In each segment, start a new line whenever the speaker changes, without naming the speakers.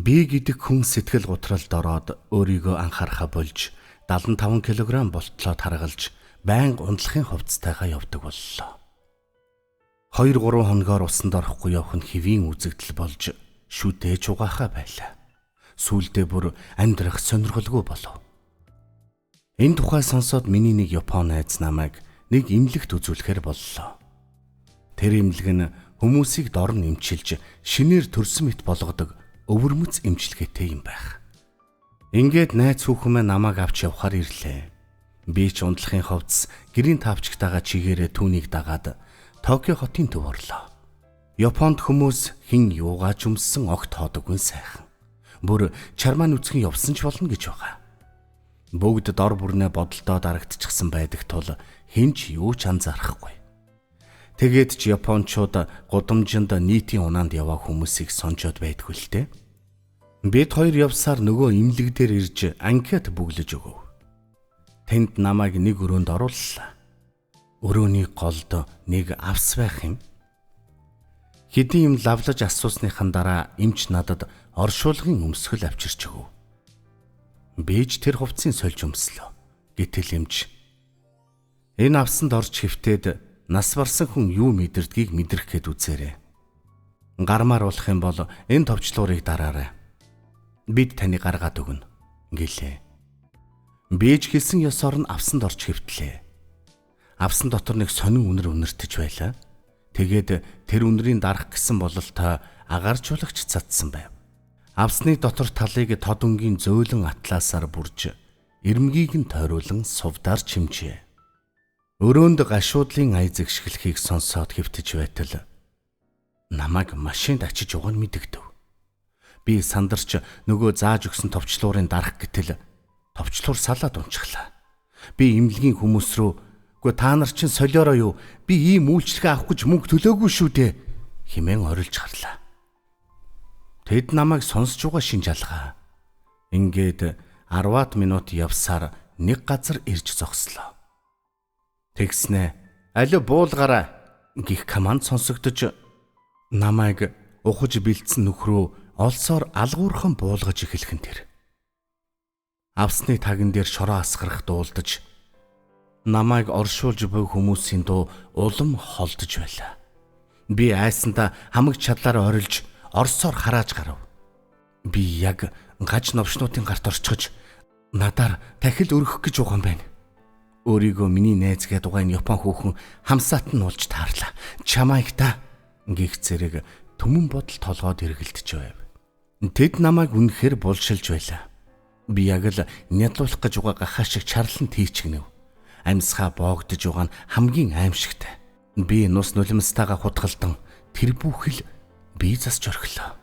Би гэдэг хүн сэтгэл гутралд ороод өөрийгөө анхаарахаа болж 75 кг болтлоо таргалж байнга ундлахын хувцастайгаа явдаг боллоо. 2-3 хоногоор усанд орохгүй явах нь хэвийн үзэгдэл болж шүтээж угаахаа байлаа. Сүүлдээ бүр амьдрах сонирхолгүй болов. Энэ тухай сонсоод миний нэг Япон найз намайг нэг имлэгт үзүүлэхээр боллоо. Тэр имлэг нь хүмүүсийг дорн эмчилж шинээр төрсөн мэт болгодог өвөрмөц эмчилгээтэй юм байх. Ингээд найз хүүхэн маань намайг авч явахаар ирлээ. Би ч ундлахын хувцас гэрийн тавчигтайгаа чигээрээ түүнийг дагаад Токио хотын төв орлоо. Японд хүмүүс хин юугаач өмссөн огт хоодоггүй сайхан. Бүр чармаан үсгэн явсан ч болно гэж байгаа. Бүгд дор бүрнээ бодолдоо дарагдчихсан байдаг тул хинч юу ч анзаарахгүй. Тэгээд ч Япончууд гудамжинд нийтийн унаанд яваа хүмүүсийг сонжоод байдгүй л дээ. Бид хоёр явсаар нөгөө имлэг дээр ирж анкет бүглэж өгөв. Тэнд намайг нэг өрөөнд орууллаа. Өрөөний голд нэг авс байх юм. Хэдийн юм лавлаж асуусныхан дараа эмч надад оршуулгын өмсгөл авчирч өгөв. Бэж тэр хувцсыг сольж өмслөө. Гэтэл эмч энэ авсанд орж хэвтээд нас барсан хүн юу мэдэрдгийг мэдрэх гээд үзээрэй. Гармаар болох юм бол энэ товчлуурыг дараарай. Бид таны гаргаад өгнө гэлээ. Бэж хэлсэн ёсоор нь авсанд орж хэвтлээ. Авсан дотор нэг сонин үнэр үнэртэж байлаа. Тэгээд тэр үнэрийн дарах гэсэн бололтой агааржуулагч цадсан байв. Авсны дотор талыг тод өнгийн зөөлөн атласаар бүрж, ирмгийг нь тойруулан сувдаар чимжээ. Өрөөнд гашуудлын ая зэгшгэлхийг сонсоод хэвтэж байтал намайг машинд ачиж угаан мэдэгдэв. Би сандарч нөгөө зааж өгсөн товчлуурын дарах гэтэл товчлуур салаад унчихлаа. Би имлэгийн хүмүүс рүү "Гүй та нар чинь солиороо юу? Би ийм үйлчлэгээ авах гэж мөнгө төлөөгүй шүү дээ" хэмээн орилж гарлаа. Тэд намайг сонсч угаа шинж алгаа. Ингээд 10 минут явсаар нэг газар ирж зогслоо. Тэгснэ "Алиу буулгаарай" гэх команд сонсогдож намайг ухаж бэлдсэн нөхрөө олсоор алгуурхан буулгаж эхэлхэн тэр. Авсны таган дээр шороо асгарах дуулдаж намайг оршуулж буй хүмүүсийн дуу улам холдож байлаа. Би айсандаа хамаг чадлаараа орилж орсоор харааж гарав. Би яг гаж новшнуудын гарт орчхож надаар дахил өргөх гэж угаан байна. Өөрийгөө миний найз гээд угаан Япон хүүхэн хамсаат нь уулж таарлаа. "Чамайг та" гих зэрэг түмэн бодол толгойд эргэлдэж байв. Тэд намайг үнэхээр булшилж байлаа. Би яг л нядлуулах гэж угаа гахаа шиг чарлан тийчгнэв. Амьсгаа боогдож угаан хамгийн аимшигтай. Би нус нулимстайгаа хутгалдан тэр бүхэл би засч орхилоо.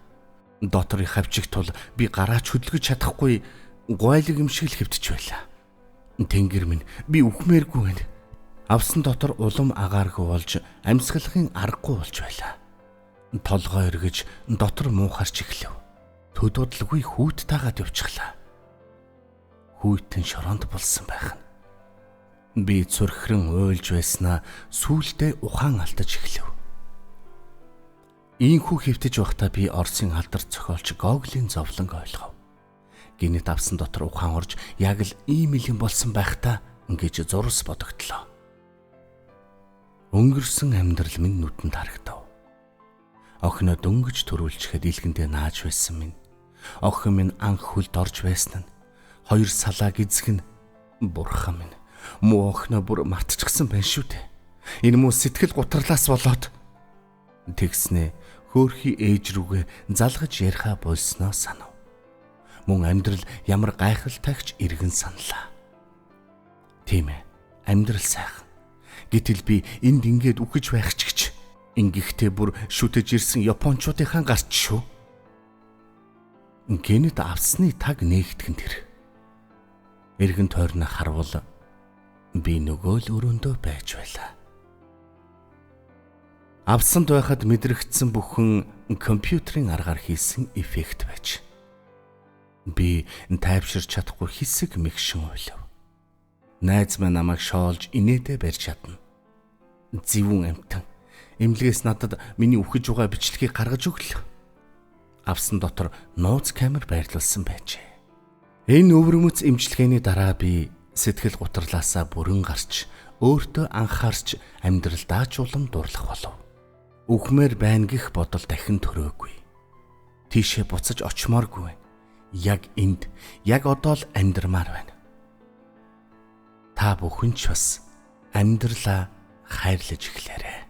Доторын хавчиг тул би гараач хөдөлгөж чадахгүй гуайлаг юм шиг л хэвтэж байлаа. Тэнгэр минь би үхмээргүй байна. Авсан дотор улам агааргүй болж амьсгалахын аргагүй болж байлаа. Толгой эргэж дотор муухарч эхлэв. Төдөөдлгүй хүүт таагаад явчихлаа. Хүүтэн шороонд болсон байх нь. Би цөрхрэн уйлж байснаа сүүлдээ ухаан алдаж эхлэв. Ийхүү хэвтэж байхдаа би Оросын алдар зохиолч Гоглийн зовлонг ойлгов. Гинэт авсан дотор ухаан орж яг л ийм илэн болсон байхдаа ингэж зурс бодогдлоо. Өнгөрсөн амьдрал минь нүдэнд харагдав. Охиноо дөнгөж төрүүлчихэд илгэндээ нааж байсан минь. Охин минь анх хөлд орж байсан нь. 2 салаа гизэх нь бурхан минь. Муу охиноо бүр мартчихсан байна шүү дээ. Энэ муу сэтгэл гутралаас болоод тэгснэ хөөхий ээж рүүгээ залгаж яриха болсноо санав. Мөн амьдрал ямар гайхалтайгч иргэн саналаа. Тийм ээ, амьдрал сайхан. Гэтэл би энд ингээд үхэж байх ч гэж ингэхдээ бүр шүтэж ирсэн Япончуудынхаа гарч шүү. Гэнэт авсны таг нээгтгэн тэр. Эргэн тойрноо харвал би нөгөө л өрөөндөө байж байлаа. Авсанд байхад мэдрэгдсэн бүхэн компьютерийн аргаар хийсэн эффект байж. Би тайвширч чадахгүй хэсэг мэгшин уйлав. Найз маань намайг шоолж инээдэ барьж чадна. Зэвүүн амтан эмнэлгээс надад миний үхэж байгаа бичлэгийг гаргаж өглөө. авсан дотор нууц камер байрлуулсан байжээ. Энэ өвөрмөц имчилгээний дараа би сэтгэл гутралаасаа бүрэн гарч өөртөө анхаарч амьдралдаа ч улам дурлах болов. Үхмээр байна гэх бодол дахин төрөөгүй. Тийшээ буцаж очмооргүй байна. Яг энд, яг одоо л амьдрмаар байна. Та бүхэн ч бас амьдралаа хайрлаж эхлээрэй.